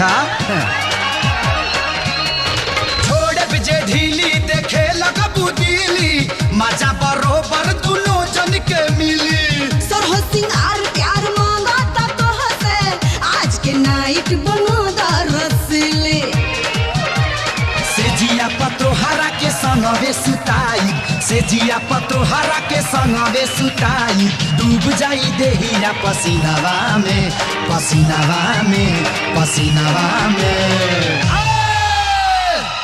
अच्छा छोड़े बिजे ढीली देखे लगबू दिली मजा बरोबर दोनों जन के मिली। सरह सिंगार प्यार मांगा ता तोहसे आज के नाइट बना दा रसले। से जिया पतोहरा के संगवे सुताई से जिया पतोहरा के संगवे सुताई डूब जाई देहिया पसीनावा में पसीनावा में पसीनावा में।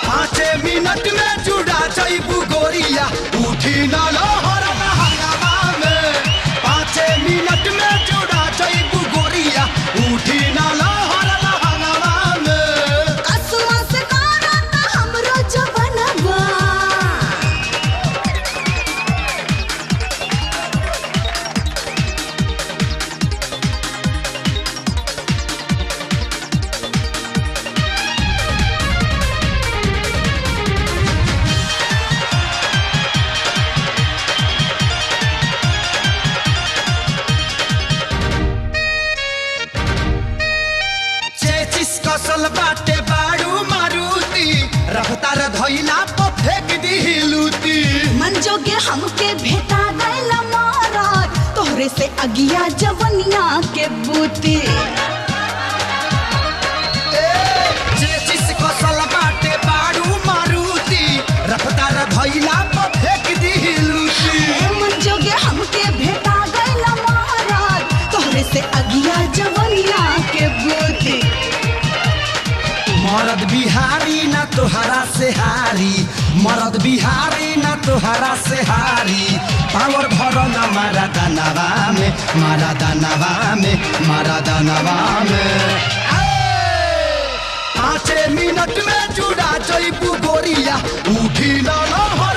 5 मिनट में जुड़ा जाइबू गोरिया उठी ना लहर हंगामा में। 5 मिनट में जुड़ा जाइबू गोरिया उठी ना लहर हंगामा में। कसमा से करत हमरो जवनवा कसल बाटे बाड़ू मारुति रफ्तार धइला पर फेंक दी लूटी। मन जोगे हमके भेटा गइल मारत तोहरे से अगिया जवनिया के बूती। चेचिस कसल बाटे बाड़ू मारुति रफ्तार धइला पर फेंक दी लूटी। मन जोगे हमके भेटा गइल मारत तोहरे से अगिया जवनिया के बूती। मरद बिहारी ना तोहरा से हारी मरद बिहारी ना तोहरा से हारी पावर भरो ना मारा दानवा में मारा दानवा में मारा दानवा में। 5 मिनट में जुड़ा जाइबू गोरिया उठी ना लहर